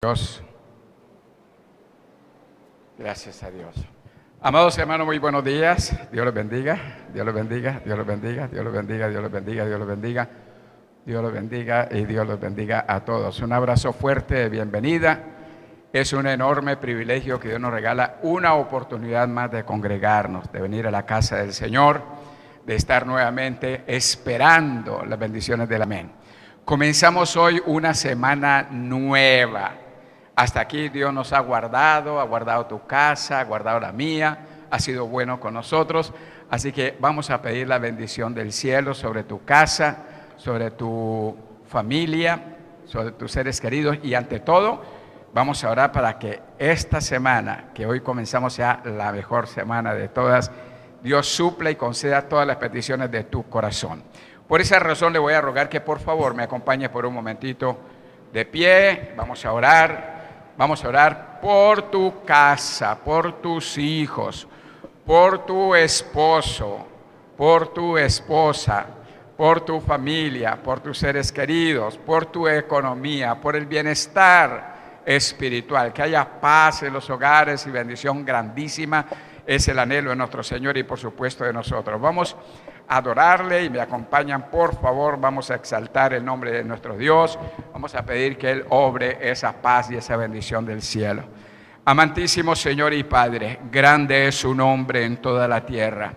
Dios. Gracias a Dios. Amados hermanos, muy buenos días. Dios los bendiga, Dios los bendiga, Dios los bendiga, Dios los bendiga, Dios los bendiga, Dios los bendiga, Dios los bendiga y Dios los bendiga a todos. Un abrazo fuerte de bienvenida. Es un enorme privilegio que Dios nos regala una oportunidad más de congregarnos, de venir a la casa del Señor, de estar nuevamente esperando las bendiciones del amén. Comenzamos hoy una semana nueva. Hasta aquí Dios nos ha guardado tu casa, ha guardado la mía, ha sido bueno con nosotros. Así que vamos a pedir la bendición del cielo sobre tu casa, sobre tu familia, sobre tus seres queridos y ante todo vamos a orar para que esta semana, que hoy comenzamos, sea la mejor semana de todas. Dios supla y conceda todas las peticiones de tu corazón. Por esa razón le voy a rogar que por favor me acompañe por un momentito de pie. Vamos a orar. Vamos a orar por tu casa, por tus hijos, por tu esposo, por tu esposa, por tu familia, por tus seres queridos, por tu economía, por el bienestar espiritual. Que haya paz en los hogares y bendición grandísima. Es el anhelo de nuestro Señor y por supuesto de nosotros. Vamos a adorarle y me acompañan, por favor. Vamos a exaltar el nombre de nuestro Dios. Vamos a pedir que Él obre esa paz y esa bendición del cielo. Amantísimo Señor y Padre, grande es su nombre en toda la tierra.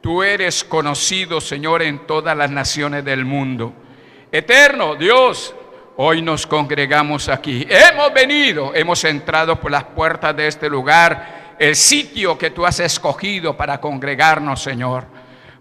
Tú eres conocido, Señor, en todas las naciones del mundo. Eterno Dios, hoy nos congregamos aquí. Hemos entrado por las puertas de este lugar, el sitio que tú has escogido para congregarnos, Señor.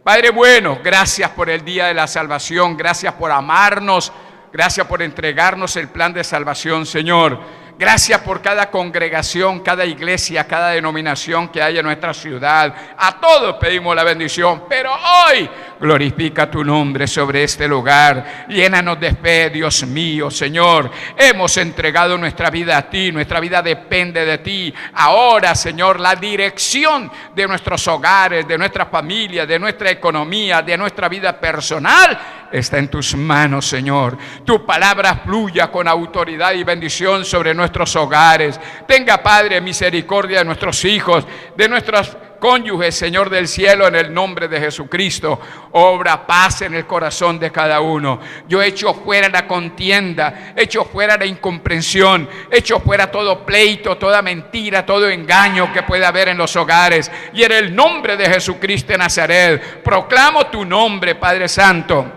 Padre bueno, gracias por el día de la salvación, gracias por amarnos, gracias por entregarnos el plan de salvación, Señor. Gracias por cada congregación, cada iglesia, cada denominación que hay en nuestra ciudad. A todos pedimos la bendición, pero hoy glorifica tu nombre sobre este lugar. Llénanos de fe, Dios mío, Señor. Hemos entregado nuestra vida a ti, nuestra vida depende de ti. Ahora, Señor, la dirección de nuestros hogares, de nuestra familia, de nuestra economía, de nuestra vida personal, está en tus manos, Señor. Tu palabra fluya con autoridad y bendición sobre nuestros hogares. Tenga, Padre, misericordia de nuestros hijos, de nuestros cónyuges, Señor del cielo, en el nombre de Jesucristo. Obra paz en el corazón de cada uno. Yo echo fuera la contienda, echo fuera la incomprensión, echo fuera todo pleito, toda mentira, todo engaño que pueda haber en los hogares. Y en el nombre de Jesucristo de Nazaret, proclamo tu nombre, Padre Santo.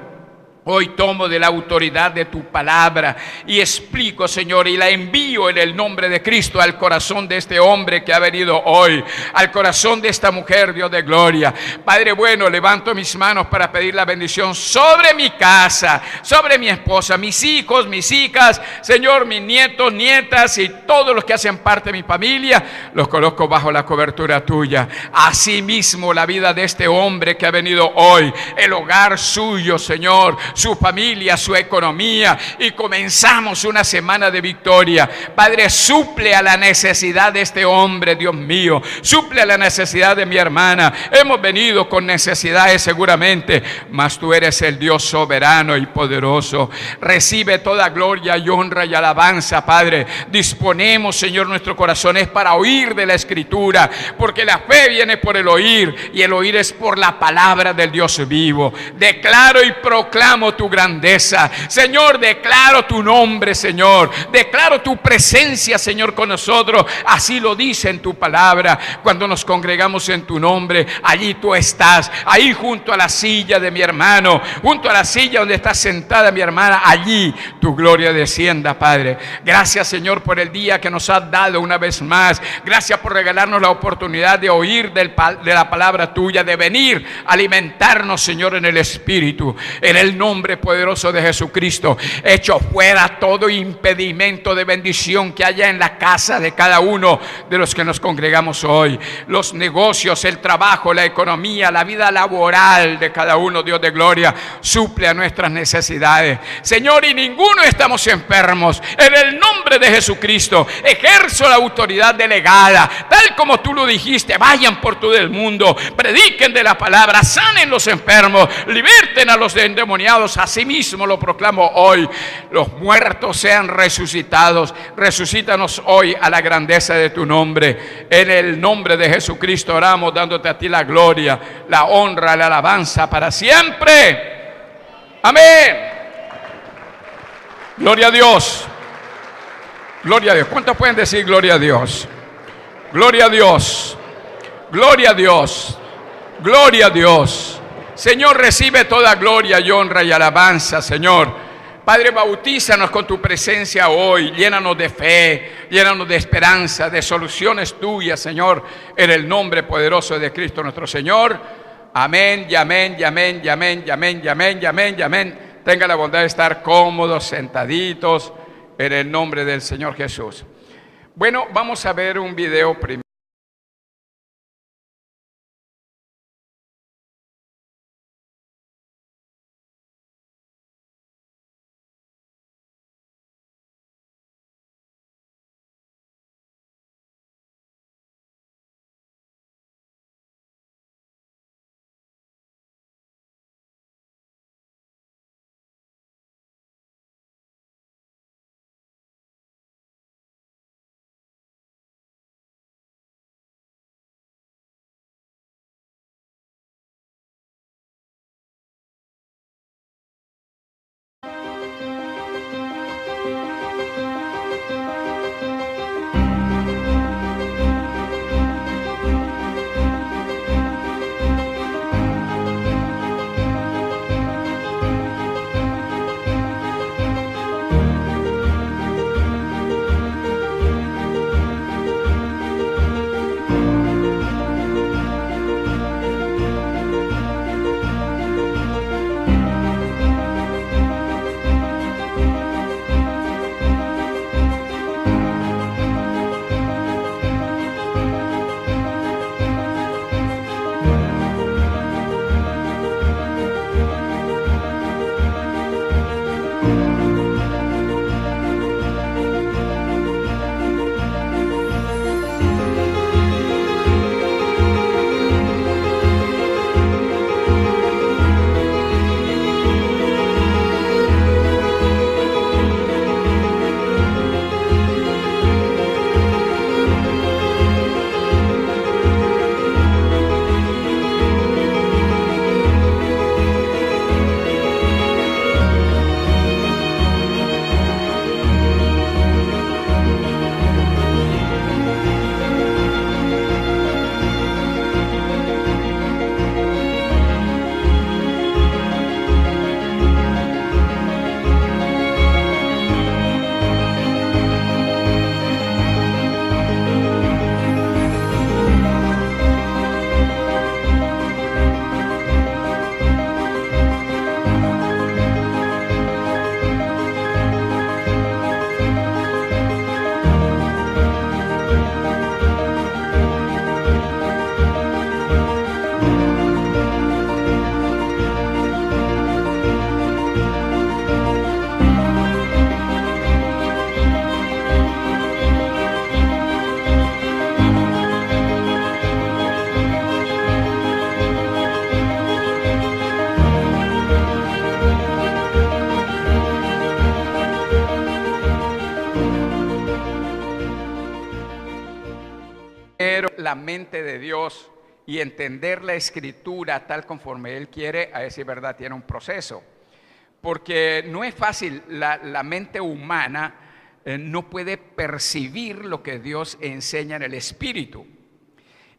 Hoy tomo de la autoridad de tu palabra y explico, Señor, y la envío en el nombre de Cristo al corazón de este hombre que ha venido hoy, al corazón de esta mujer, Dios de gloria. Padre bueno, levanto mis manos para pedir la bendición sobre mi casa, sobre mi esposa, mis hijos, mis hijas, Señor, mis nietos, nietas y todos los que hacen parte de mi familia, los coloco bajo la cobertura tuya. Asimismo, la vida de este hombre que ha venido hoy, el hogar suyo, Señor, su familia, su economía, y comenzamos una semana de victoria. Padre, suple a la necesidad de este hombre, Dios mío, suple a la necesidad de mi hermana. Hemos venido con necesidades seguramente, mas tú eres el Dios soberano y poderoso. Recibe toda gloria y honra y alabanza, Padre. Disponemos, Señor, nuestros corazones para oír de la Escritura, porque la fe viene por el oír y el oír es por la palabra del Dios vivo. Declaro y proclamo tu grandeza, Señor, declaro tu nombre, Señor, declaro tu presencia, Señor, con nosotros. Así lo dice en tu palabra. Cuando nos congregamos en tu nombre, allí tú estás, ahí junto a la silla de mi hermano, junto a la silla donde está sentada mi hermana, allí tu gloria descienda, Padre. Gracias, Señor, por el día que nos has dado una vez más. Gracias por regalarnos la oportunidad de oír de la palabra tuya, de venir a alimentarnos, Señor, en el Espíritu. En el nombre poderoso de Jesucristo, echo fuera todo impedimento de bendición que haya en la casa de cada uno de los que nos congregamos hoy. Los negocios, el trabajo, la economía, la vida laboral de cada uno, Dios de gloria, suple a nuestras necesidades, Señor, y ninguno estamos enfermos. En el nombre de Jesucristo, ejerzo la autoridad delegada, tal como tú lo dijiste. Vayan por todo el mundo, prediquen de la palabra, sanen los enfermos, liberten a los endemoniados, resucitados. Asimismo lo proclamo hoy, los muertos sean resucitados. Resucítanos hoy a la grandeza de tu nombre. En el nombre de Jesucristo oramos, dándote a ti la gloria, la honra, la alabanza para siempre. Amén. Gloria a Dios. Gloria a Dios. ¿Cuántos pueden decir gloria a Dios? Gloria a Dios. Gloria a Dios. Gloria a Dios. Señor, recibe toda gloria y honra y alabanza, Señor. Padre, bautízanos con tu presencia hoy. Llénanos de fe, llénanos de esperanza, de soluciones tuyas, Señor, en el nombre poderoso de Cristo nuestro Señor. Amén, y amén, y amén, y amén, y amén, y amén, y amén, y amén. Tenga la bondad de estar cómodos, sentaditos, en el nombre del Señor Jesús. Bueno, vamos a ver un video primero. La mente de Dios y entender la escritura tal conforme Él quiere, a decir verdad, tiene un proceso. Porque no es fácil, la mente humana no puede percibir lo que Dios enseña en el Espíritu.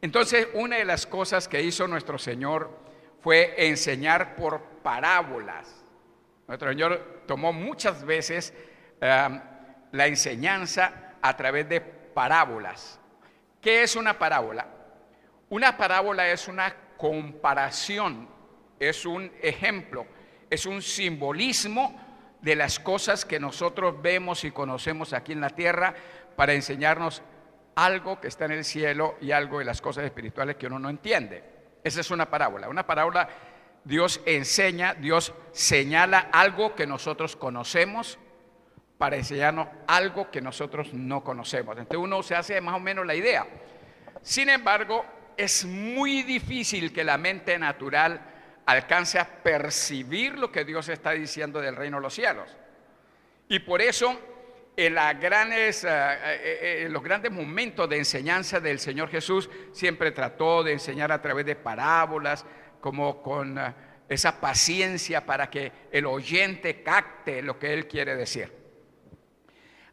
Entonces, una de las cosas que hizo nuestro Señor fue enseñar por parábolas. Nuestro Señor tomó muchas veces la enseñanza a través de parábolas. ¿Qué es una parábola? Una parábola es una comparación, es un ejemplo, es un simbolismo de las cosas que nosotros vemos y conocemos aquí en la tierra para enseñarnos algo que está en el cielo y algo de las cosas espirituales que uno no entiende. Esa es una parábola. Una parábola, Dios enseña, Dios señala algo que nosotros conocemos para enseñarnos algo que nosotros no conocemos. Entonces uno se hace más o menos la idea. Sin embargo, es muy difícil que la mente natural alcance a percibir lo que Dios está diciendo del reino de los cielos. Y por eso, en los grandes momentos de enseñanza del Señor Jesús, siempre trató de enseñar a través de parábolas, como con esa paciencia para que el oyente capte lo que Él quiere decir.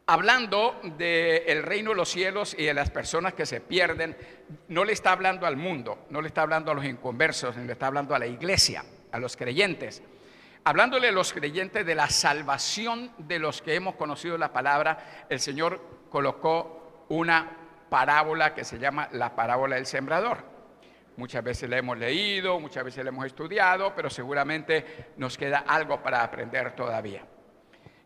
Hablando del reino de los cielos y de las personas que se pierden, no le está hablando al mundo, no le está hablando a los inconversos, ni le está hablando a la iglesia, a los creyentes. Hablándole a los creyentes de la salvación de los que hemos conocido la palabra, el Señor colocó una parábola que se llama la parábola del sembrador. Muchas veces la hemos leído, muchas veces la hemos estudiado, pero seguramente nos queda algo para aprender todavía.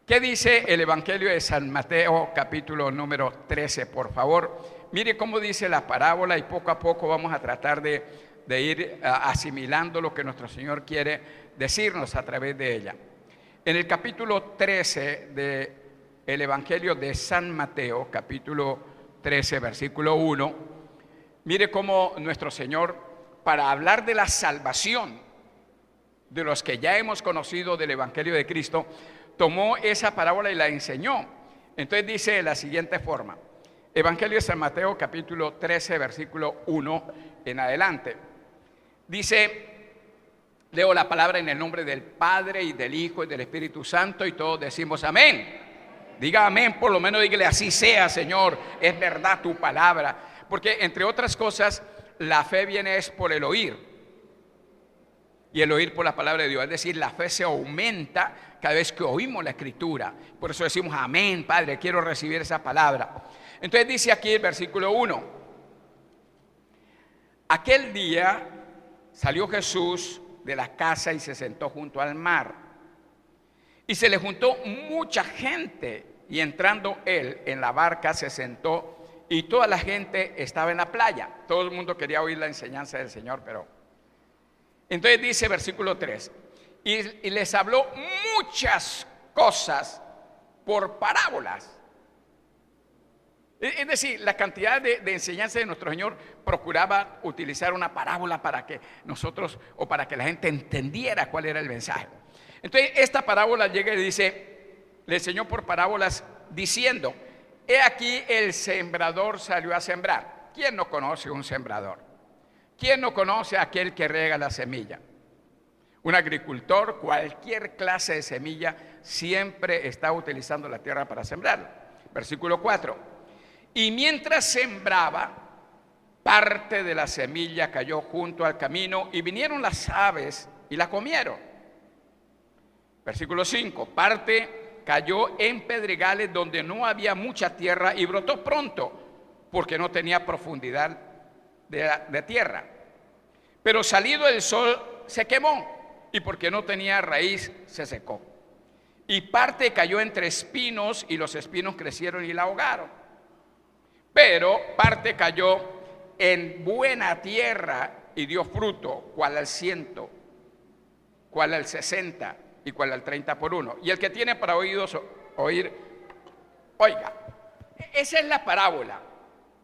¿Qué dice el Evangelio de San Mateo, capítulo número 13, por favor? Mire cómo dice la parábola y poco a poco vamos a tratar de ir asimilando lo que nuestro Señor quiere decirnos a través de ella. En el capítulo 13 del Evangelio de San Mateo, capítulo 13, versículo 1, mire cómo nuestro Señor, para hablar de la salvación de los que ya hemos conocido del Evangelio de Cristo, tomó esa parábola y la enseñó. Entonces dice de la siguiente forma: Evangelio de San Mateo, capítulo 13, versículo 1 en adelante. Dice, leo la palabra en el nombre del Padre y del Hijo y del Espíritu Santo, y todos decimos amén. Diga amén, por lo menos dígale: así sea, Señor, es verdad tu palabra. Porque entre otras cosas, la fe viene es por el oír, y el oír por la palabra de Dios. Es decir, la fe se aumenta cada vez que oímos la Escritura. Por eso decimos amén, Padre, quiero recibir esa palabra. Entonces dice aquí el versículo 1: aquel día salió Jesús de la casa y se sentó junto al mar. Y se le juntó mucha gente, y entrando él en la barca se sentó, y toda la gente estaba en la playa. Todo el mundo quería oír la enseñanza del Señor, pero... Entonces dice versículo 3, y les habló muchas cosas por parábolas. Es decir, la cantidad de enseñanza de nuestro Señor procuraba utilizar una parábola para que nosotros, o para que la gente entendiera cuál era el mensaje. Entonces esta parábola llega y dice, le enseñó por parábolas diciendo: he aquí el sembrador salió a sembrar. ¿Quién no conoce un sembrador? ¿Quién no conoce a aquel que riega la semilla? Un agricultor, cualquier clase de semilla, siempre está utilizando la tierra para sembrar. Versículo 4. Y mientras sembraba, parte de la semilla cayó junto al camino, y vinieron las aves y la comieron. Versículo 5. Parte cayó en pedregales donde no había mucha tierra, y brotó pronto, porque no tenía profundidad de tierra. Pero salido el sol se quemó, y porque no tenía raíz se secó. Y parte cayó entre espinos, y los espinos crecieron y la ahogaron. Pero parte cayó en buena tierra y dio fruto, cual al 100, cual al 60 y cual al 30 por uno. Y el que tiene para oídos oír, oiga. Esa es la parábola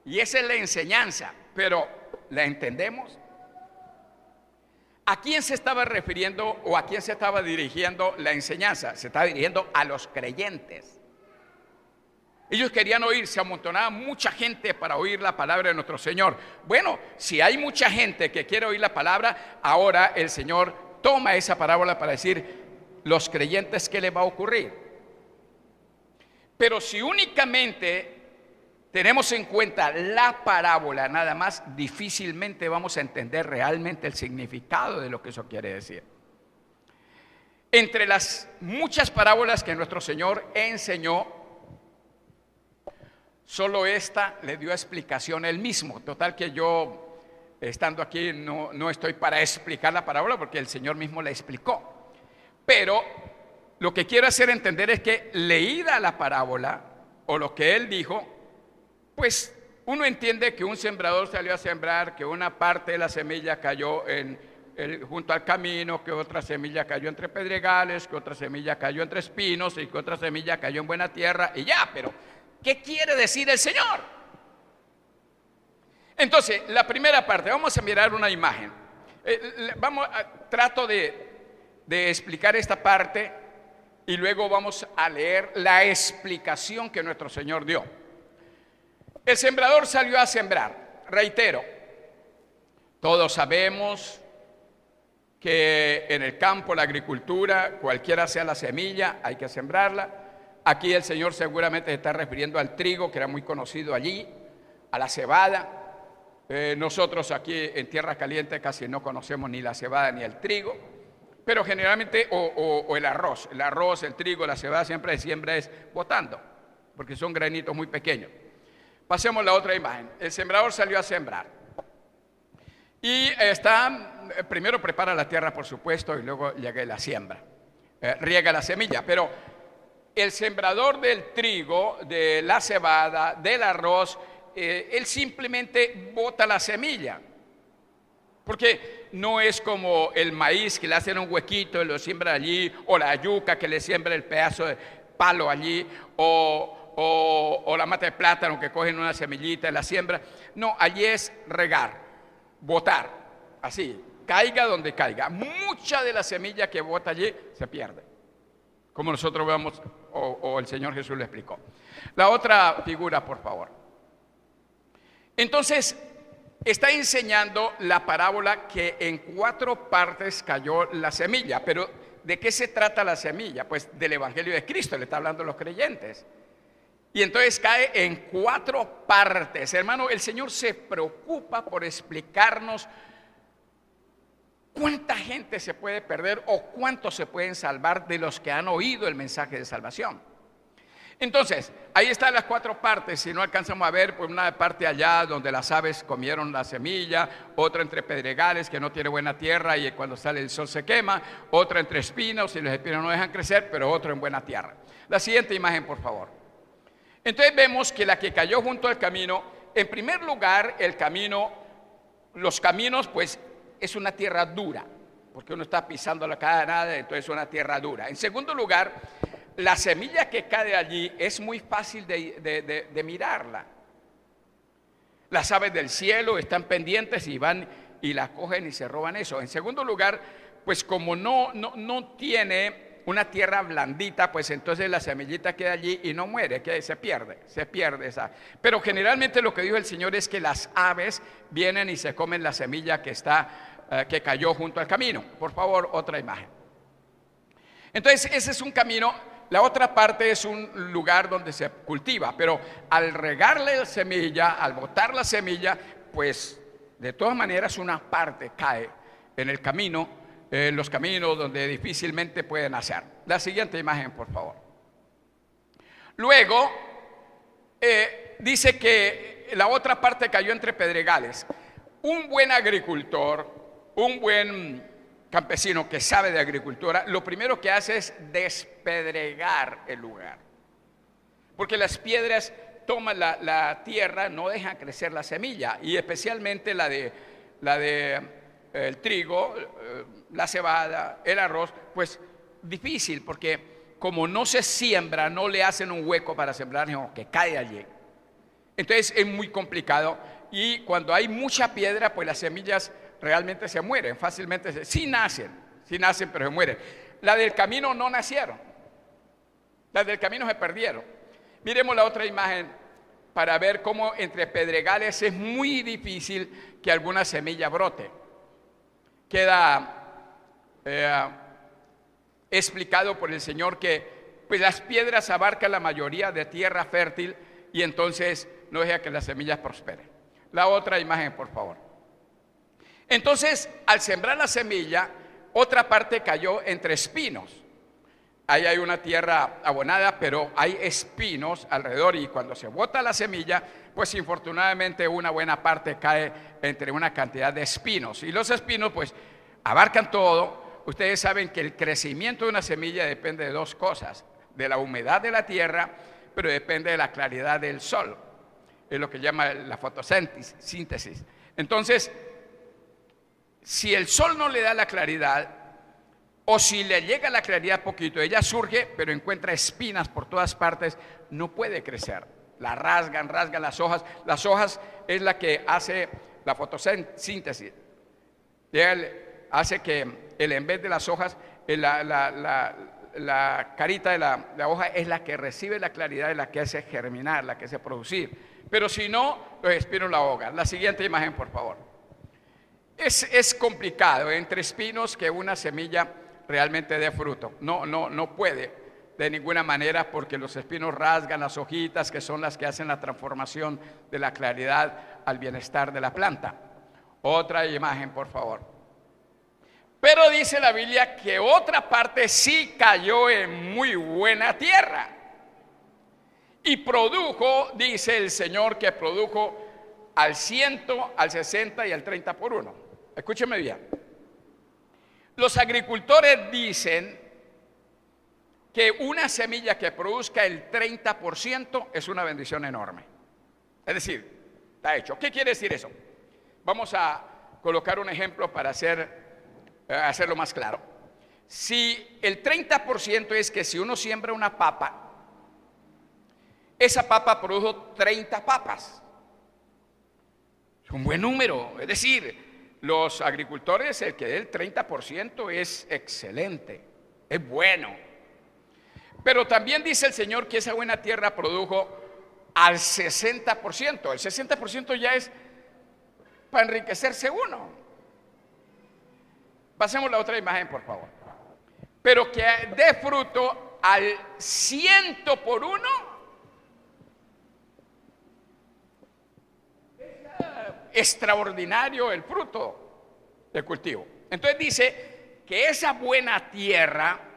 y esa es la enseñanza, pero ¿la entendemos? ¿A quién se estaba refiriendo o a quién se estaba dirigiendo la enseñanza? Se estaba dirigiendo a los creyentes. Ellos querían oír, se amontonaba mucha gente para oír la palabra de nuestro Señor. Bueno, si hay mucha gente que quiere oír la palabra, ahora el Señor toma esa parábola para decir, los creyentes, ¿qué les va a ocurrir? Pero si únicamente tenemos en cuenta la parábola nada más, difícilmente vamos a entender realmente el significado de lo que eso quiere decir. Entre las muchas parábolas que nuestro Señor enseñó, solo esta le dio explicación él mismo. Total que yo, estando aquí, no estoy para explicar la parábola porque el Señor mismo la explicó. Pero lo que quiero hacer entender es que leída la parábola o lo que él dijo, pues uno entiende que un sembrador salió a sembrar, que una parte de la semilla cayó junto al camino, que otra semilla cayó entre pedregales, que otra semilla cayó entre espinos y que otra semilla cayó en buena tierra y ya, pero ¿qué quiere decir el Señor? Entonces, la primera parte, vamos a mirar una imagen. Trato de explicar esta parte y luego vamos a leer la explicación que nuestro Señor dio. El sembrador salió a sembrar. Reitero, todos sabemos que en el campo, la agricultura, cualquiera sea la semilla, hay que sembrarla. Aquí el Señor seguramente se está refiriendo al trigo, que era muy conocido allí, a la cebada. Nosotros aquí en Tierra Caliente casi no conocemos ni la cebada ni el trigo, pero generalmente, o el arroz. El arroz, el trigo, la cebada siempre siembra es botando, porque son granitos muy pequeños. Pasemos a la otra imagen. El sembrador salió a sembrar. Y primero prepara la tierra, por supuesto, y luego llega la siembra. Riega la semilla, pero el sembrador del trigo, de la cebada, del arroz, él simplemente bota la semilla. Porque no es como el maíz que le hacen un huequito y lo siembra allí, o la yuca que le siembra el pedazo de palo allí, o la mata de plátano que cogen una semillita y la siembra. No, allí es regar, botar, así, caiga donde caiga. Mucha de la semilla que bota allí se pierde, como nosotros vemos, o el Señor Jesús le explicó. La otra figura, por favor. Entonces, está enseñando la parábola que en 4 partes cayó la semilla. Pero, ¿de qué se trata la semilla? Pues del Evangelio de Cristo, le está hablando a los creyentes. Y entonces cae en 4 partes. Hermano, el Señor se preocupa por explicarnos cuánta gente se puede perder o cuántos se pueden salvar de los que han oído el mensaje de salvación. Entonces, ahí están las 4 partes. Si no alcanzamos a ver, pues una parte allá donde las aves comieron la semilla, otra entre pedregales que no tiene buena tierra y cuando sale el sol se quema, otra entre espinos y los espinos no dejan crecer, pero otra en buena tierra. La siguiente imagen, por favor. Entonces vemos que la que cayó junto al camino, en primer lugar, los caminos, pues es una tierra dura, porque uno está pisando la nada, entonces es una tierra dura. En segundo lugar, la semilla que cae allí es muy fácil de mirarla. Las aves del cielo están pendientes y van y la cogen y se roban eso. En segundo lugar, pues como no tiene una tierra blandita, pues entonces la semillita queda allí y no muere, se pierde esa. Pero generalmente lo que dijo el Señor es que las aves vienen y se comen la semilla que cayó junto al camino. Por favor, otra imagen. Entonces ese es un camino. La otra parte es un lugar donde se cultiva, pero al regarle la semilla, al botar la semilla, pues de todas maneras una parte cae en el camino, en los caminos donde difícilmente pueden nacer. La siguiente imagen, por favor. Luego, dice que la otra parte cayó entre pedregales. Un buen agricultor, un buen campesino que sabe de agricultura, lo primero que hace es despedregar el lugar. Porque las piedras toman la tierra, no dejan crecer la semilla, y especialmente la de el trigo, la cebada, el arroz, pues difícil, porque como no se siembra, no le hacen un hueco para sembrar, sino que cae allí. Entonces es muy complicado, y cuando hay mucha piedra, pues las semillas realmente se mueren, fácilmente, sí nacen, pero se mueren. La del camino no nacieron, las del camino se perdieron. Miremos la otra imagen para ver cómo entre pedregales es muy difícil que alguna semilla brote. Queda explicado por el Señor que pues las piedras abarcan la mayoría de tierra fértil y entonces no deja que las semillas prosperen. La otra imagen, por favor. Entonces, al sembrar la semilla, otra parte cayó entre espinos. Ahí hay una tierra abonada, pero hay espinos alrededor y cuando se bota la semilla, pues infortunadamente una buena parte cae entre una cantidad de espinos. Y los espinos, pues, abarcan todo. Ustedes saben que el crecimiento de una semilla depende de 2 cosas: de la humedad de la tierra, pero depende de la claridad del sol. Es lo que llama la fotosíntesis. Entonces, si el sol no le da la claridad, o si le llega la claridad poquito, ella surge, pero encuentra espinas por todas partes, no puede crecer. La rasgan las hojas. Las hojas es la que hace la fotosíntesis. Él hace que en vez de las hojas, la carita de la hoja es la que recibe la claridad, y la que hace germinar, la que hace producir. Pero si no, los espinos la ahogan. La siguiente imagen, por favor. Es complicado entre espinos que una semilla realmente dé fruto. No puede de ninguna manera, porque los espinos rasgan las hojitas, que son las que hacen la transformación de la claridad al bienestar de la planta. Otra imagen, por favor. Pero dice la Biblia que otra parte sí cayó en muy buena tierra. Y produjo, dice el Señor, que produjo al 100, al 60 y al 30 por uno. Escúcheme bien. Los agricultores dicen que una semilla que produzca el 30% es una bendición enorme. Es decir, está hecho. ¿Qué quiere decir eso? Vamos a colocar un ejemplo para hacerlo más claro. Si el 30% es que si uno siembra una papa, esa papa produjo 30 papas. Es un buen número. Es decir, los agricultores, el que dé el 30% es excelente, es bueno. Pero también dice el Señor que esa buena tierra produjo al 60%. El 60% ya es para enriquecerse uno. Pasemos la otra imagen, por favor. Pero que dé fruto al 100 por uno. Es extraordinario el fruto del cultivo. Entonces dice que esa buena tierra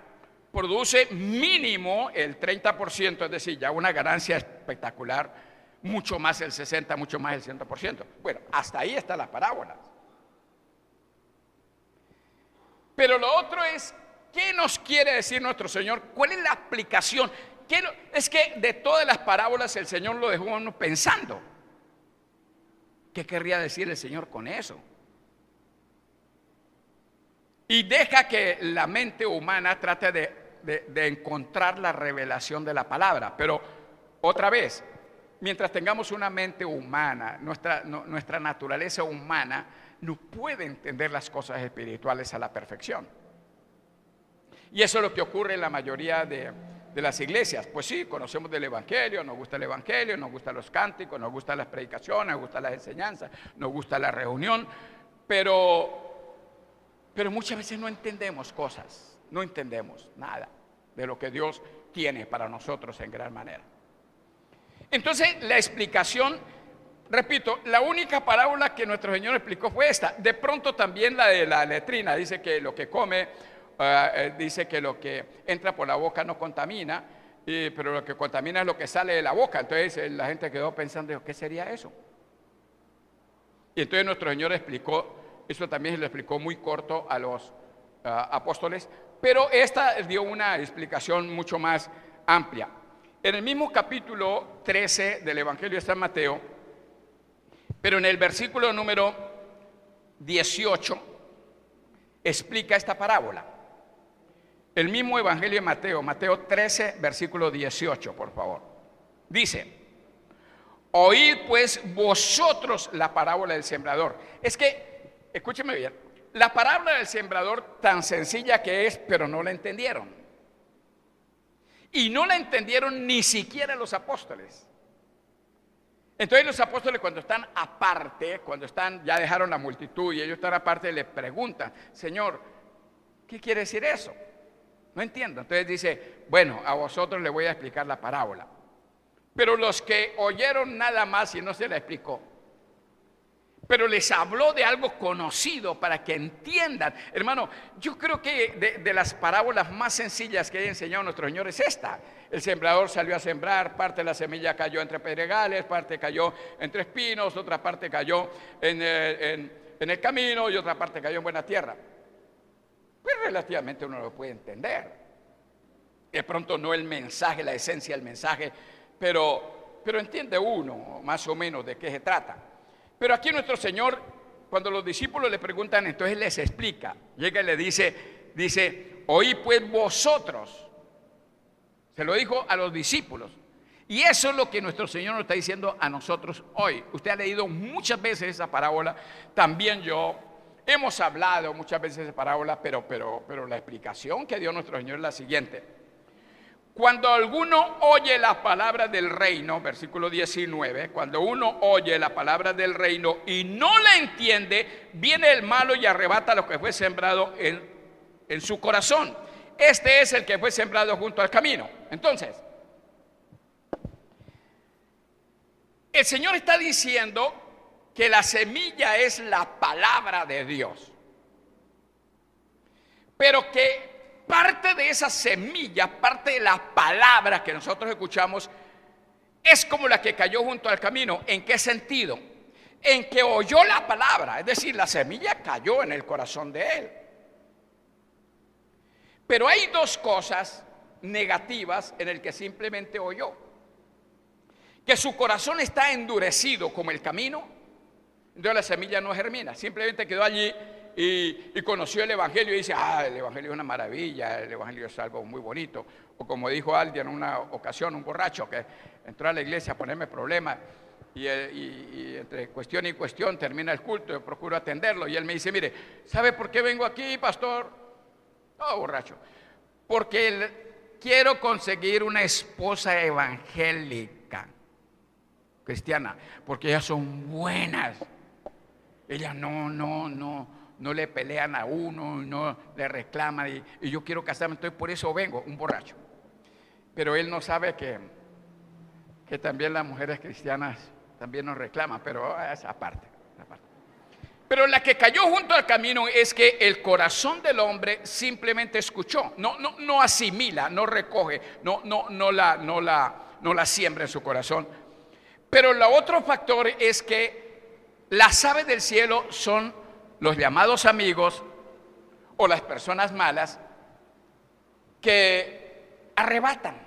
produce mínimo el 30%, es decir, ya una ganancia espectacular, mucho más el 60%, mucho más el 100%. Bueno, hasta ahí está la parábola. Pero lo otro es, ¿qué nos quiere decir nuestro Señor? ¿Cuál es la aplicación? Es que de todas las parábolas el Señor lo dejó a uno pensando. ¿Qué querría decir el Señor con eso? Y deja que la mente humana trate de encontrar la revelación de la palabra. Pero otra vez, mientras tengamos una mente humana, nuestra naturaleza humana no puede entender las cosas espirituales a la perfección. Y eso es lo que ocurre en la mayoría de las iglesias. Pues sí, conocemos del Evangelio, nos gusta el Evangelio, nos gustan los cánticos, nos gustan las predicaciones, nos gustan las enseñanzas, nos gusta la reunión, pero muchas veces no entendemos cosas, no entendemos nada de lo que Dios tiene para nosotros en gran manera. Entonces, la explicación, repito, la única parábola que nuestro Señor explicó fue esta. De pronto también la de la letrina, dice que lo que come, dice que lo que entra por la boca no contamina, pero lo que contamina es lo que sale de la boca. Entonces la gente quedó pensando, ¿qué sería eso? Y entonces nuestro Señor explicó, eso también se lo explicó muy corto a los apóstoles, pero esta dio una explicación mucho más amplia. En el mismo capítulo 13 del Evangelio de San Mateo, pero en el versículo número 18, explica esta parábola. El mismo Evangelio de Mateo, Mateo 13, versículo 18, por favor. Dice, oíd pues vosotros la parábola del sembrador. Es que, escúcheme bien, la parábola del sembrador tan sencilla que es, pero no la entendieron. Y no la entendieron ni siquiera los apóstoles. Entonces los apóstoles, cuando están aparte, ya dejaron la multitud y ellos están aparte, le preguntan, Señor, ¿qué quiere decir eso? No entiendo. Entonces dice, bueno, a vosotros les voy a explicar la parábola. Pero los que oyeron nada más y no se la explicó, pero les habló de algo conocido para que entiendan. Hermano, yo creo que de las parábolas más sencillas que haya enseñado nuestro Señor es esta. El sembrador salió a sembrar, parte de la semilla cayó entre pedregales, parte cayó entre espinos, otra parte cayó en el camino y otra parte cayó en buena tierra. Pues relativamente uno lo puede entender. De pronto no el mensaje, la esencia del mensaje, pero entiende uno más o menos de qué se trata. Pero aquí nuestro Señor, cuando los discípulos le preguntan, entonces les explica. Llega y le dice, oí pues vosotros. Se lo dijo a los discípulos. Y eso es lo que nuestro Señor nos está diciendo a nosotros hoy. Usted ha leído muchas veces esa parábola. También yo Hemos hablado muchas veces de parábolas, pero la explicación que dio nuestro Señor es la siguiente. Cuando alguno oye la palabra del reino, versículo 19, cuando uno oye la palabra del reino y no la entiende, viene el malo y arrebata lo que fue sembrado en su corazón. Este es el que fue sembrado junto al camino. Entonces, el Señor está diciendo que la semilla es la palabra de Dios, pero que parte de esa semilla, parte de la palabra que nosotros escuchamos, es como la que cayó junto al camino. ¿En qué sentido? En que oyó la palabra, es decir, la semilla cayó en el corazón de él. Pero hay dos cosas negativas en el que simplemente oyó: que su corazón está endurecido como el camino, entonces la semilla no germina, simplemente quedó allí y conoció el Evangelio y dice: el Evangelio es una maravilla, el Evangelio es algo muy bonito. O como dijo alguien en una ocasión, un borracho que entró a la iglesia a ponerme problemas, y entre cuestión y cuestión termina el culto, yo procuro atenderlo, y él me dice: mire, ¿sabe por qué vengo aquí, pastor? Oh, borracho, porque quiero conseguir una esposa evangélica, cristiana, porque ellas son buenas. Ellas no le pelean a uno, no le reclaman, y yo quiero casarme, entonces por eso vengo, un borracho. Pero él no sabe que también las mujeres cristianas también nos reclaman, pero es aparte. Pero la que cayó junto al camino es que el corazón del hombre simplemente escuchó, no asimila, no recoge, no la siembra en su corazón. Pero el otro factor es que las aves del cielo son los llamados amigos o las personas malas que arrebatan.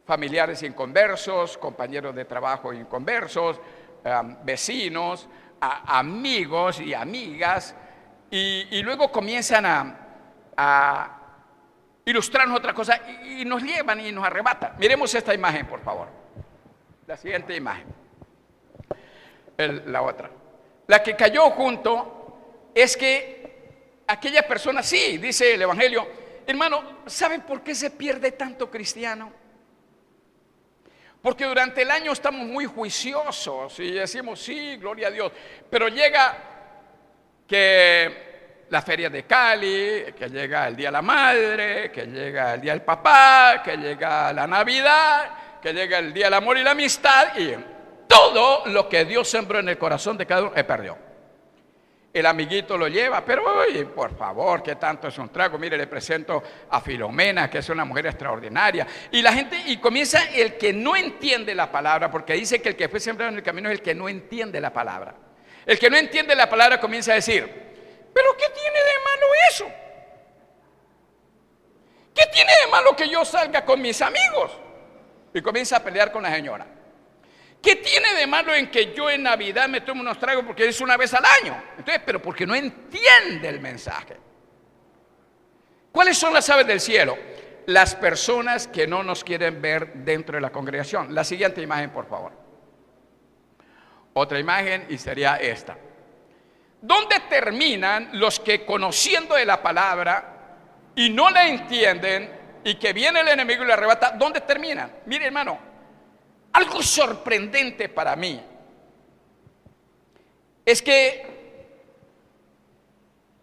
Familiares inconversos, compañeros de trabajo inconversos, vecinos, amigos y amigas, y luego comienzan a ilustrarnos otra cosa y nos llevan y nos arrebatan. Miremos esta imagen, por favor. La siguiente imagen. La otra. La que cayó junto es que aquella persona, sí, dice el Evangelio, hermano, ¿saben por qué se pierde tanto cristiano? Porque durante el año estamos muy juiciosos y decimos: sí, gloria a Dios, pero llega que la feria de Cali, que llega el Día de la Madre, que llega el Día del Papá, que llega la Navidad, que llega el Día del Amor y la Amistad, y todo lo que Dios sembró en el corazón de cada uno, perdió. El amiguito lo lleva, pero oye, por favor, ¿qué tanto es un trago? Mire, le presento a Filomena, que es una mujer extraordinaria. Y la gente, y comienza el que no entiende la palabra, porque dice que el que fue sembrado en el camino es el que no entiende la palabra. El que no entiende la palabra comienza a decir: ¿pero qué tiene de malo eso? ¿Qué tiene de malo que yo salga con mis amigos? Y comienza a pelear con la señora. ¿Qué tiene de malo en que yo en Navidad me tome unos tragos porque es una vez al año? Entonces, pero porque no entiende el mensaje. ¿Cuáles son las aves del cielo? Las personas que no nos quieren ver dentro de la congregación. La siguiente imagen, por favor. Otra imagen, y sería esta. ¿Dónde terminan los que, conociendo de la palabra y no la entienden, y que viene el enemigo y la arrebata? ¿Dónde terminan? Mire, hermano, algo sorprendente para mí es que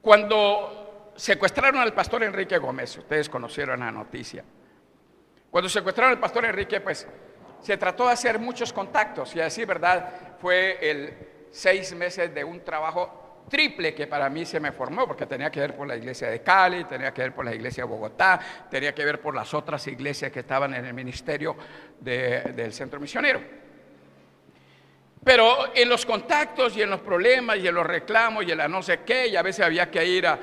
cuando secuestraron al pastor Enrique Gómez, ustedes conocieron la noticia, cuando secuestraron al pastor Enrique, pues se trató de hacer muchos contactos, y a decir verdad, fue el 6 meses de un trabajo triple que para mí se me formó, porque tenía que ver por la iglesia de Cali, tenía que ver por la iglesia de Bogotá, tenía que ver por las otras iglesias que estaban en el ministerio del centro misionero. Pero en los contactos y en los problemas y en los reclamos y en la no sé qué, y a veces había que ir a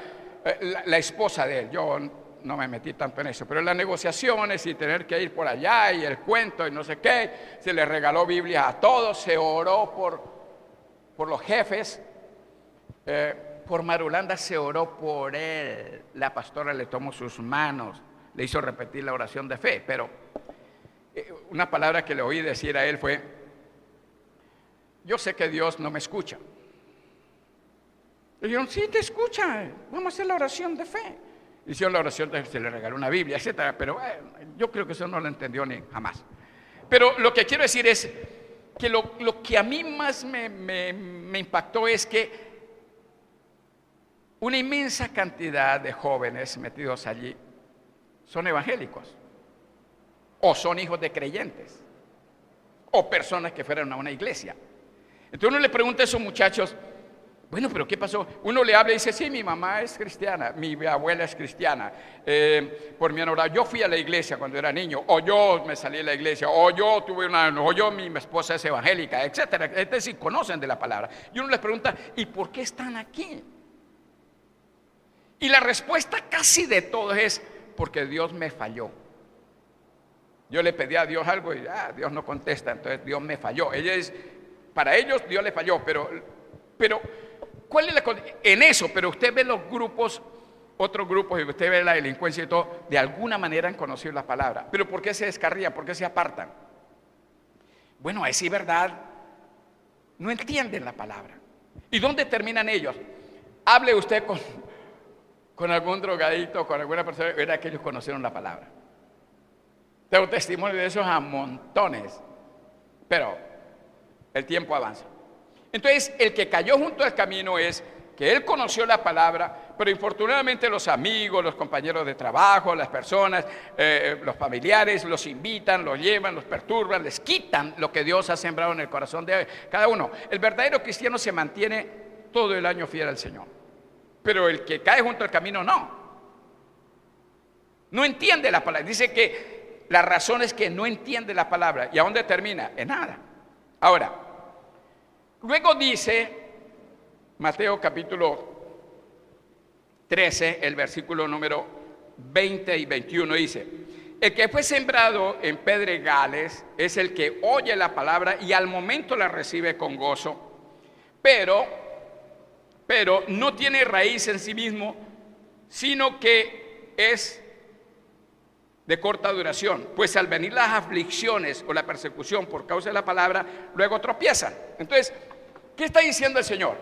la esposa de él, yo no me metí tanto en eso, pero en las negociaciones y tener que ir por allá y el cuento y no sé qué, se le regaló Biblia a todos, se oró por los jefes. Por Marulanda se oró por él, la pastora le tomó sus manos, le hizo repetir la oración de fe, pero una palabra que le oí decir a él fue: yo sé que Dios no me escucha, Y dijeron, sí, te escucha, vamos a hacer la oración de fe. Hicieron la oración de fe, se le regaló una Biblia, etcétera. Pero yo creo que eso no lo entendió ni jamás. Pero lo que quiero decir es que lo que a mí más me impactó es que una inmensa cantidad de jóvenes metidos allí son evangélicos, o son hijos de creyentes, o personas que fueron a una iglesia. Entonces uno le pregunta a esos muchachos, bueno, pero ¿qué pasó? Uno le habla y dice, sí, mi mamá es cristiana, mi abuela es cristiana, por mi enamorado, yo fui a la iglesia cuando era niño, o yo me salí de la iglesia, mi esposa es evangélica, etcétera. Es decir, conocen de la palabra. Y uno les pregunta, ¿y por qué están aquí? Y la respuesta casi de todos es, porque Dios me falló. Yo le pedí a Dios algo y Dios no contesta, entonces Dios me falló. Para ellos Dios le falló, pero ¿cuál es en eso? Pero usted ve los grupos, otros grupos, y usted ve la delincuencia y todo, de alguna manera han conocido la palabra. Pero ¿por qué se descarrían? ¿Por qué se apartan? Bueno, es sí, verdad, no entienden la palabra. ¿Y dónde terminan ellos? Hable usted con algún drogadito, con alguna persona, verá que ellos conocieron la palabra. Tengo testimonio de esos a montones, pero el tiempo avanza. Entonces, el que cayó junto al camino es que él conoció la palabra, pero infortunadamente los amigos, los compañeros de trabajo, las personas, los familiares, los invitan, los llevan, los perturban, les quitan lo que Dios ha sembrado en el corazón de cada uno. El verdadero cristiano se mantiene todo el año fiel al Señor, pero el que cae junto al camino no entiende la palabra. Dice que la razón es que no entiende la palabra. ¿Y a dónde termina? En nada. Ahora, luego dice Mateo capítulo 13, el versículo número 20 y 21, dice: el que fue sembrado en pedregales es el que oye la palabra y al momento la recibe con gozo, pero no tiene raíz en sí mismo, sino que es de corta duración, pues al venir las aflicciones o la persecución por causa de la palabra, luego tropiezan. Entonces, ¿qué está diciendo el Señor?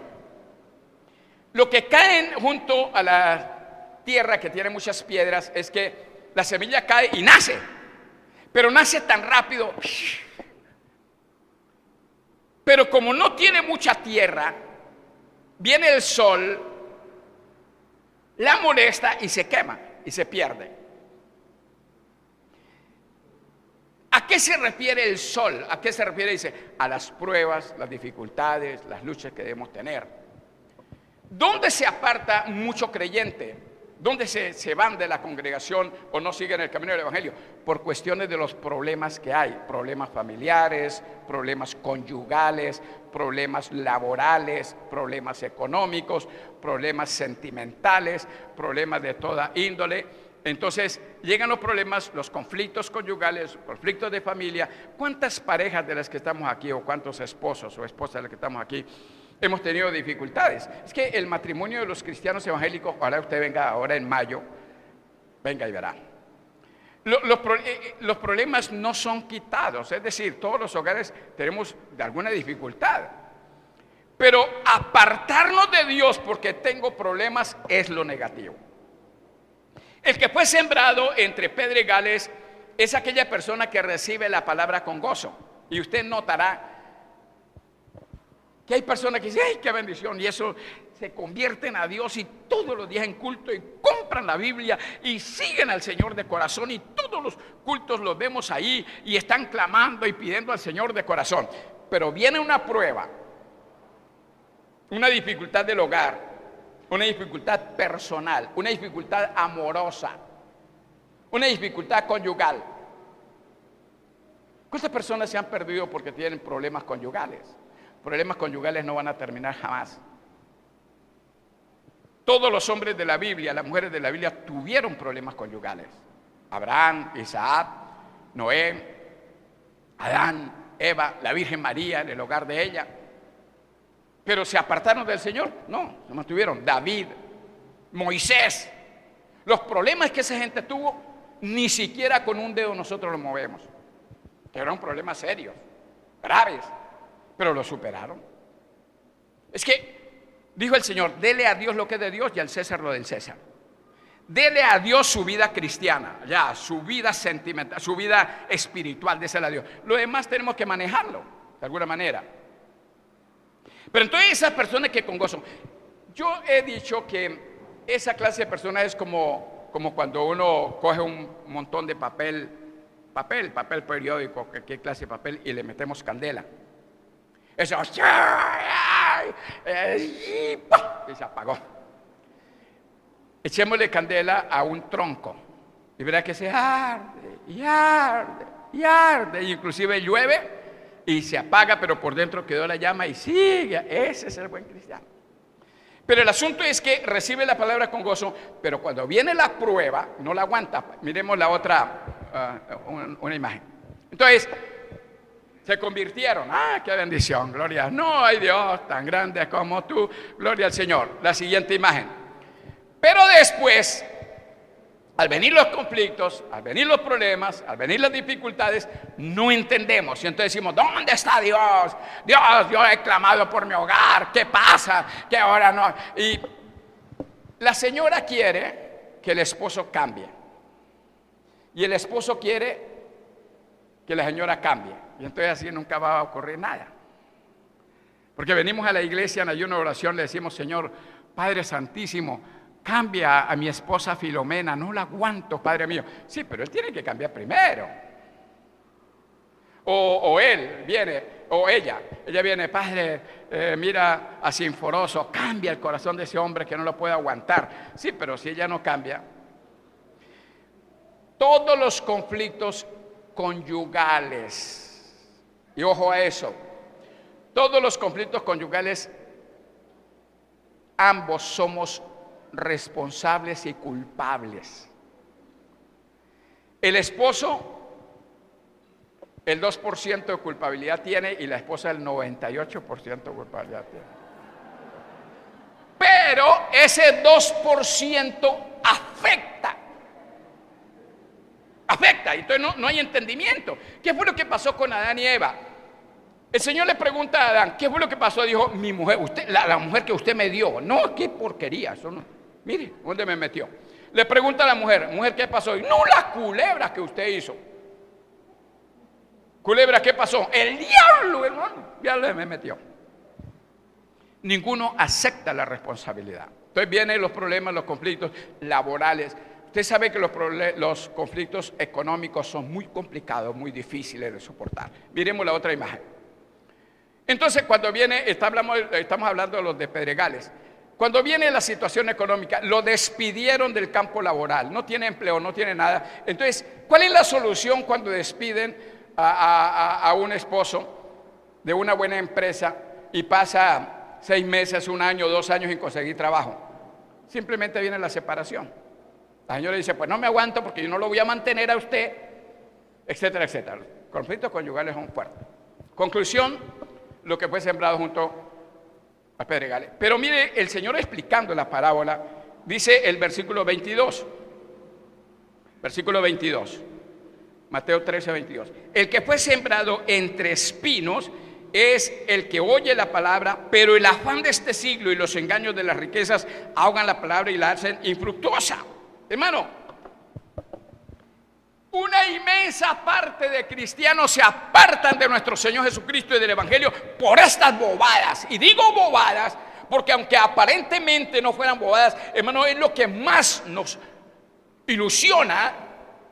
Lo que caen junto a la tierra que tiene muchas piedras es que la semilla cae y nace, pero nace tan rápido. Pero como no tiene mucha tierra, viene el sol, la molesta y se quema y se pierde. ¿A qué se refiere el sol? ¿A qué se refiere? Dice, a las pruebas, las dificultades, las luchas que debemos tener. ¿Dónde se aparta mucho creyente? ¿Dónde se van de la congregación o no siguen el camino del evangelio? Por cuestiones de los problemas que hay, problemas familiares, problemas conyugales, problemas laborales, problemas económicos, problemas sentimentales, problemas de toda índole. Entonces llegan los problemas, los conflictos conyugales, conflictos de familia. ¿Cuántas parejas de las que estamos aquí o cuántos esposos o esposas de las que estamos aquí hemos tenido dificultades? Es que el matrimonio de los cristianos evangélicos, ahora usted venga ahora en mayo, venga y verá. Los problemas no son quitados, es decir, todos los hogares tenemos de alguna dificultad. Pero apartarnos de Dios porque tengo problemas es lo negativo. El que fue sembrado entre pedregales es aquella persona que recibe la palabra con gozo. Y usted notará que hay personas que dicen, ¡ay, qué bendición! Y eso se convierten a Dios y todos los días en culto y compran la Biblia y siguen al Señor de corazón y todos los cultos los vemos ahí y están clamando y pidiendo al Señor de corazón. Pero viene una prueba, una dificultad del hogar, una dificultad personal, una dificultad amorosa, una dificultad conyugal. ¿Cuántas personas se han perdido porque tienen problemas conyugales? Problemas conyugales no van a terminar jamás. Todos los hombres de la Biblia, las mujeres de la Biblia tuvieron problemas conyugales. Abraham, Isaac, Noé, Adán, Eva, la Virgen María en el hogar de ella. Pero se apartaron del Señor, no, se mantuvieron. David, Moisés, los problemas que esa gente tuvo, ni siquiera con un dedo nosotros los movemos. Eran problemas serios, graves, pero los superaron. Es que Dijo el Señor, dele a Dios lo que es de Dios y al César lo del César. Dele a Dios su vida cristiana, ya, su vida sentimental, su vida espiritual, désela a Dios. Lo demás tenemos que manejarlo, de alguna manera. Pero entonces esas personas que con gozo, yo he dicho que esa clase de personas es como cuando uno coge un montón de papel periódico, qué clase de papel, y le metemos candela. Eso, y se apagó. Echémosle candela a un tronco y verá que se arde y arde y arde, y inclusive llueve y se apaga, pero por dentro quedó la llama y sigue. Ese es el buen cristiano. Pero el asunto es que recibe la palabra con gozo, pero cuando viene la prueba no la aguanta. Miremos la otra, una imagen. Entonces se convirtieron. ¡Ah, qué bendición! Gloria. No hay Dios tan grande como tú. Gloria al Señor. La siguiente imagen. Pero después, al venir los conflictos, al venir los problemas, al venir las dificultades, no entendemos. Y entonces decimos, ¿dónde está Dios? Dios, yo he clamado por mi hogar. ¿Qué pasa? Que ahora no. Y la señora quiere que el esposo cambie. Y el esposo quiere que la señora cambie. Y entonces así nunca va a ocurrir nada. Porque venimos a la iglesia en ayuno de oración, le decimos, Señor, Padre Santísimo, cambia a mi esposa Filomena, no la aguanto, Padre mío. Sí, pero él tiene que cambiar primero. O él viene, o ella viene, Padre, mira a Sinforoso, cambia el corazón de ese hombre que no lo puede aguantar. Sí, pero si ella no cambia. Todos los conflictos conyugales, y ojo a eso, todos los conflictos conyugales, ambos somos responsables y culpables. El esposo el 2% de culpabilidad tiene y la esposa el 98% de culpabilidad tiene. Pero ese 2% afecta, y entonces no hay entendimiento. ¿Qué fue lo que pasó con Adán y Eva? El Señor le pregunta a Adán, ¿qué fue lo que pasó? Dijo, mi mujer, usted, la mujer que usted me dio. No, qué porquería, eso no. Mire, ¿dónde me metió? Le pregunta a la mujer, ¿qué pasó? No, las culebras que usted hizo. Culebra, ¿qué pasó? El diablo, hermano, ya me metió. Ninguno acepta la responsabilidad. Entonces vienen los problemas, los conflictos laborales. Usted sabe que los conflictos económicos son muy complicados, muy difíciles de soportar. Miremos la otra imagen. Entonces, cuando viene, estamos hablando de los de Pedregales. Cuando viene la situación económica, lo despidieron del campo laboral, no tiene empleo, no tiene nada. Entonces, ¿cuál es la solución cuando despiden a un esposo de una buena empresa y pasa 6 meses, 1 año, 2 años sin conseguir trabajo? Simplemente viene la separación. La señora dice, pues no me aguanto porque yo no lo voy a mantener a usted, etcétera, etcétera. Los conflictos conyugales son fuertes. Conclusión, lo que fue sembrado junto a Pedregales. Pero mire, el Señor explicando la parábola, dice el versículo 22. Versículo 22. Mateo 13, 22. El que fue sembrado entre espinos es el que oye la palabra, pero el afán de este siglo y los engaños de las riquezas ahogan la palabra y la hacen infructuosa. Hermano, una inmensa parte de cristianos se apartan de nuestro Señor Jesucristo y del Evangelio por estas bobadas. Y digo bobadas porque aunque aparentemente no fueran bobadas, hermano, es lo que más nos ilusiona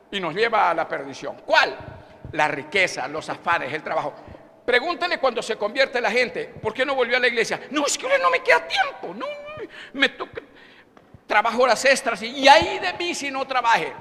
y nos lleva a la perdición. ¿Cuál? La riqueza, los afanes, el trabajo. Pregúntale cuando se convierte la gente, ¿por qué no volvió a la iglesia? No, es que ahora no me queda tiempo, no, me toca, trabajo horas extras y ahí de mí si no trabaje.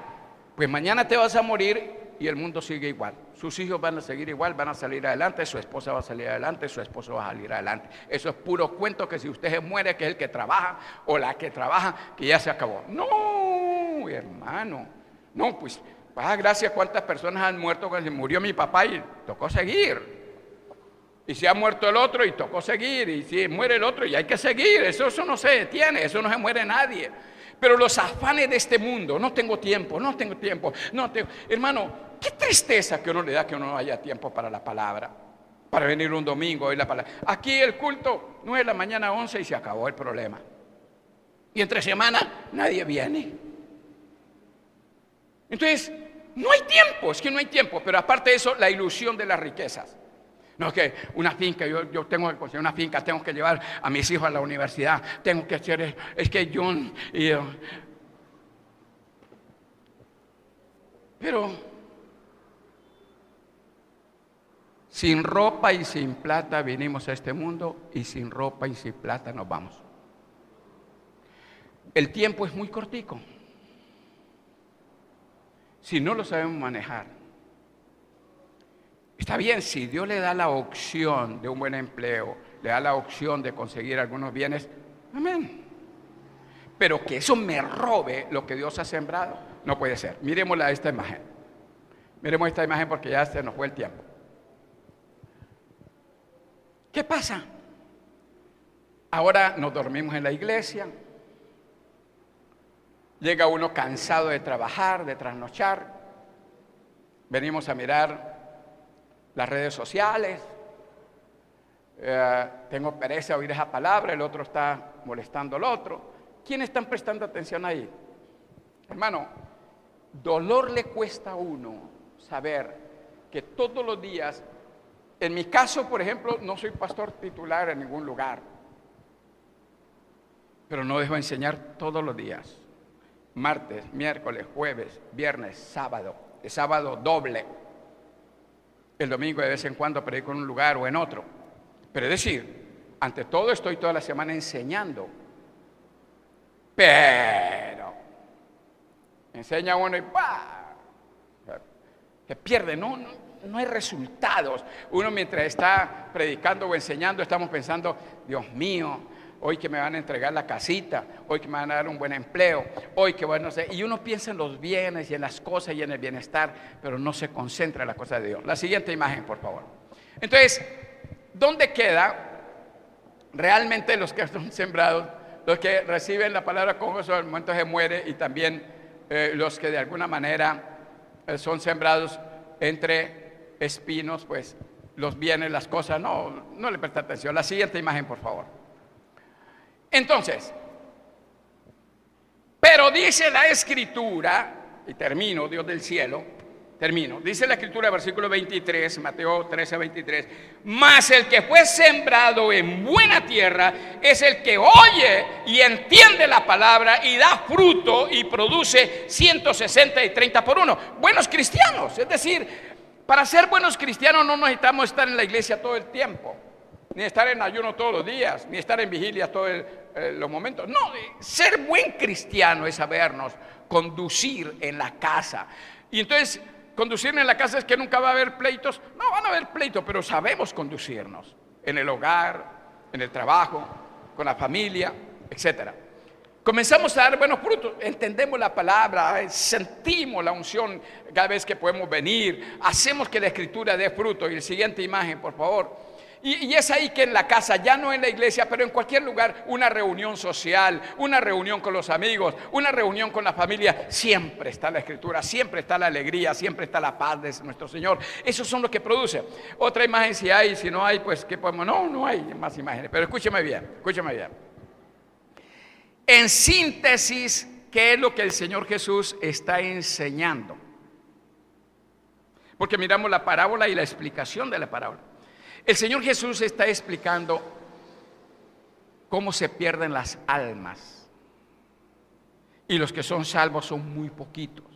Pues mañana te vas a morir y el mundo sigue igual. Sus hijos van a seguir igual, van a salir adelante, su esposa va a salir adelante, su esposo va a salir adelante. Eso es puro cuento que si usted se muere, que es el que trabaja o la que trabaja, que ya se acabó. No, hermano, no, pues, gracias, cuántas personas han muerto cuando se murió mi papá y tocó seguir. Y si ha muerto el otro y tocó seguir, y si muere el otro y hay que seguir, eso no se detiene, eso no se muere nadie. Pero los afanes de este mundo, no tengo tiempo. Hermano, qué tristeza que uno le da que uno no haya tiempo para la palabra. para venir un domingo oír la palabra. Aquí el culto 9 de la mañana a 11 y se acabó el problema. Y entre semana nadie viene. Entonces, no hay tiempo, es que no hay tiempo. Pero aparte de eso, la ilusión de las riquezas. No, es que una finca, yo tengo que conseguir una finca, tengo que llevar a mis hijos a la universidad, tengo que hacer, es que yo... Pero sin ropa y sin plata vinimos a este mundo y sin ropa y sin plata nos vamos. El tiempo es muy cortico. Si no lo sabemos manejar. Está bien, si Dios le da la opción de un buen empleo, le da la opción de conseguir algunos bienes, amén. Pero que eso me robe lo que Dios ha sembrado, no puede ser. Miremosla esta imagen. Miremos esta imagen porque ya se nos fue el tiempo. ¿Qué pasa? Ahora nos dormimos en la iglesia. Llega uno cansado de trabajar, de trasnochar. Venimos a mirar las redes sociales. Tengo pereza de oír esa palabra, el otro está molestando al otro. ¿Quiénes están prestando atención ahí? Hermano, dolor le cuesta a uno saber que todos los días, en mi caso, por ejemplo, no soy pastor titular en ningún lugar, pero no dejo de enseñar todos los días. Martes, miércoles, jueves, viernes, sábado. El sábado doble. El domingo de vez en cuando predico en un lugar o en otro. Pero es decir, ante todo estoy toda la semana enseñando. Pero enseña uno y ¡bah! Se pierde, no hay resultados. Uno mientras está predicando o enseñando estamos pensando, Dios mío, hoy que me van a entregar la casita, hoy que me van a dar un buen empleo, hoy que bueno, no sé. Y uno piensa en los bienes y en las cosas y en el bienestar, pero no se concentra en la cosa de Dios. La siguiente imagen, por favor. Entonces, ¿dónde queda realmente los que son sembrados, los que reciben la palabra con gozo al momento se muere y también los que de alguna manera son sembrados entre espinos, pues los bienes, las cosas, no le presta atención. La siguiente imagen, por favor. Entonces, pero dice la Escritura, y termino, Dios del cielo, dice la Escritura, versículo 23, Mateo 13, 23, mas el que fue sembrado en buena tierra es el que oye y entiende la palabra y da fruto y produce 160 y 30 por uno. Buenos cristianos, es decir, para ser buenos cristianos no necesitamos estar en la iglesia todo el tiempo, ni estar en ayuno todos los días, ni estar en vigilia todos los momentos. No, ser buen cristiano es sabernos conducir en la casa. Y entonces, conducir en la casa es que nunca va a haber pleitos. No, van a haber pleitos, pero sabemos conducirnos en el hogar, en el trabajo, con la familia, etc. Comenzamos a dar buenos frutos, entendemos la palabra, sentimos la unción cada vez que podemos venir, hacemos que la Escritura dé fruto. Y la siguiente imagen, por favor. Y es ahí que en la casa, ya no en la iglesia, pero en cualquier lugar, una reunión social, una reunión con los amigos, una reunión con la familia, siempre está la Escritura, siempre está la alegría, siempre está la paz de nuestro Señor. Esos son los que produce. Otra imagen si hay, si no hay, pues ¿qué podemos? No hay más imágenes, pero escúcheme bien. En síntesis, ¿qué es lo que el Señor Jesús está enseñando? Porque miramos la parábola y la explicación de la parábola. El Señor Jesús está explicando cómo se pierden las almas. Y los que son salvos son muy poquitos.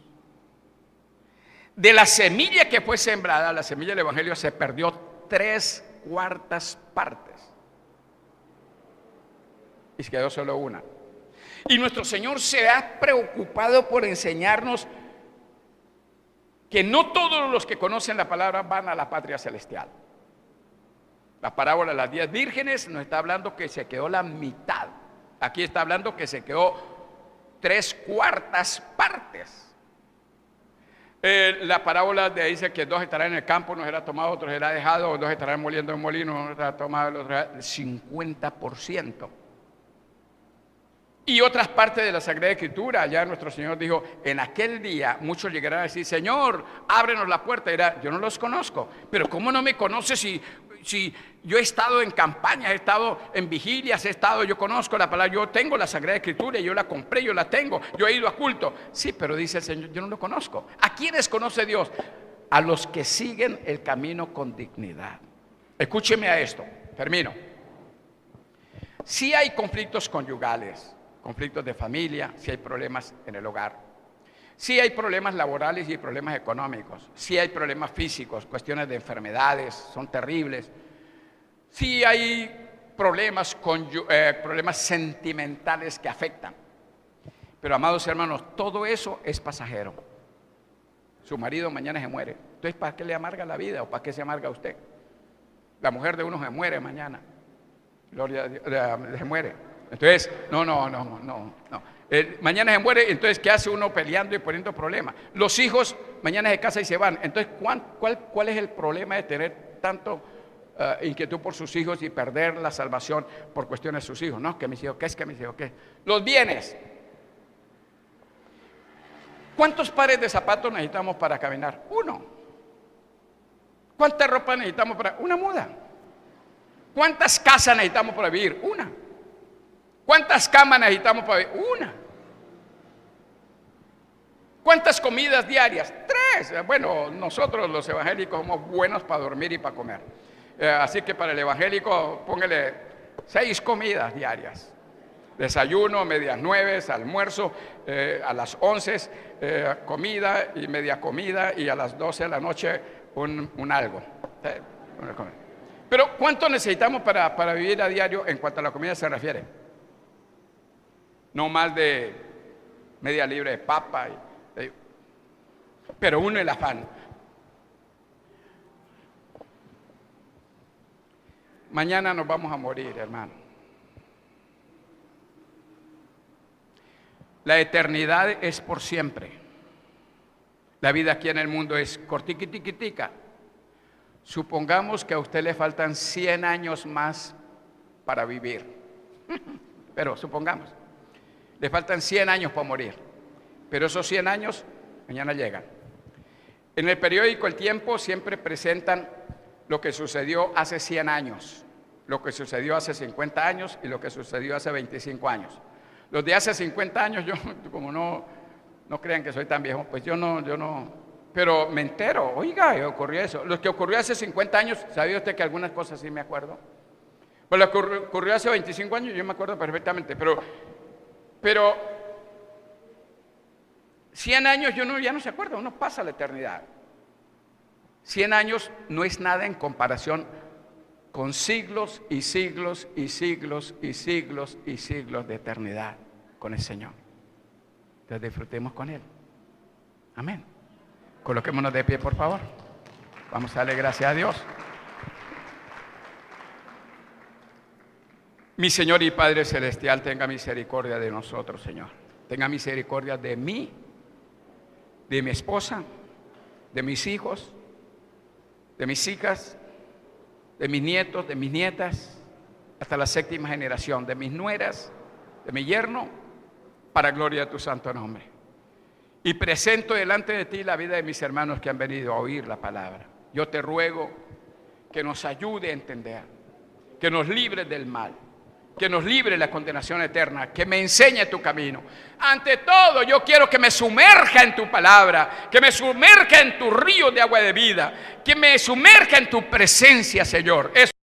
De la semilla que fue sembrada, la semilla del Evangelio se perdió 3/4 partes. Y se quedó solo una. Y nuestro Señor se ha preocupado por enseñarnos que no todos los que conocen la palabra van a la patria celestial. La parábola de las 10 vírgenes nos está hablando que se quedó la mitad. Aquí está hablando que se quedó 3/4 partes. La parábola dice que 2 estarán en el campo, uno será tomado, otro será dejado, 2 estarán moliendo en molino, uno será tomado, el otro será 50%. Y otras partes de la Sagrada Escritura, ya nuestro Señor dijo, en aquel día muchos llegarán a decir, Señor, ábrenos la puerta. Y dirá, yo no los conozco, pero ¿cómo no me conoces si yo he estado en campaña, he estado en vigilias, yo conozco la palabra, yo tengo la Sagrada Escritura, yo la compré, yo la tengo, yo he ido a culto? Sí, pero dice el Señor, yo no lo conozco. ¿A quiénes conoce Dios? A los que siguen el camino con dignidad. Escúcheme a esto, termino. Sí hay conflictos conyugales, conflictos de familia, sí hay problemas en el hogar, sí hay problemas laborales y problemas económicos, sí hay problemas físicos, cuestiones de enfermedades, son terribles, sí hay problemas sentimentales que afectan. Pero, amados hermanos, todo eso es pasajero. Su marido mañana se muere. Entonces, ¿para qué le amarga la vida o para qué se amarga usted? La mujer de uno se muere mañana. Gloria a Dios, se muere. Entonces, no. Mañana se muere, entonces, ¿qué hace uno peleando y poniendo problemas? Los hijos mañana se casan y se van. Entonces, ¿cuál es el problema de tener tanto inquietud por sus hijos y perder la salvación por cuestiones de sus hijos? No, que mis hijos, ¿qué es que mis hijos? ¿Qué? Los bienes. ¿Cuántos pares de zapatos necesitamos para caminar? Uno. ¿Cuánta ropa necesitamos para una muda? ¿Cuántas casas necesitamos para vivir? Una. ¿Cuántas camas necesitamos para vivir? Una. ¿Cuántas comidas diarias? 3. Bueno, nosotros los evangélicos somos buenos para dormir y para comer. Así que para el evangélico póngale 6 comidas diarias. Desayuno, medias 9, almuerzo, a las 11 comida y media comida, y a las 12 de la noche un algo. Pero ¿cuánto necesitamos para vivir a diario en cuanto a la comida se refiere? No más de media libra de papa. Pero uno el afán. Mañana nos vamos a morir, hermano. La eternidad es por siempre. La vida aquí en el mundo es cortiquitiquitica. Supongamos que a usted le faltan 100 años más para vivir. Pero supongamos, le faltan 100 años para morir. Pero esos 100 años mañana llegan. En el periódico El Tiempo siempre presentan lo que sucedió hace 100 años, lo que sucedió hace 50 años y lo que sucedió hace 25 años. Los de hace 50 años, yo como no crean que soy tan viejo, pues yo no, pero me entero, oiga, ocurrió eso. Lo que ocurrió hace 50 años, ¿sabía usted que algunas cosas sí me acuerdo? Pues lo que ocurrió hace 25 años yo me acuerdo perfectamente, pero 100 años ya no se acuerda, uno pasa la eternidad. 100 años no es nada en comparación con siglos y siglos y siglos y siglos y siglos de eternidad con el Señor. Entonces disfrutemos con Él. Amén. Coloquémonos de pie, por favor. Vamos a darle gracias a Dios. Mi Señor y Padre Celestial, tenga misericordia de nosotros, Señor. Tenga misericordia de mí, de mi esposa, de mis hijos, de mis hijas, de mis nietos, de mis nietas, hasta la 7ª generación, de mis nueras, de mi yerno, para gloria de tu santo nombre. Y presento delante de ti la vida de mis hermanos que han venido a oír la palabra. Yo te ruego que nos ayude a entender, que nos libre del mal, que nos libre de la condenación eterna, que me enseñe tu camino. Ante todo, yo quiero que me sumerja en tu palabra, que me sumerja en tu río de agua de vida, que me sumerja en tu presencia, Señor. Eso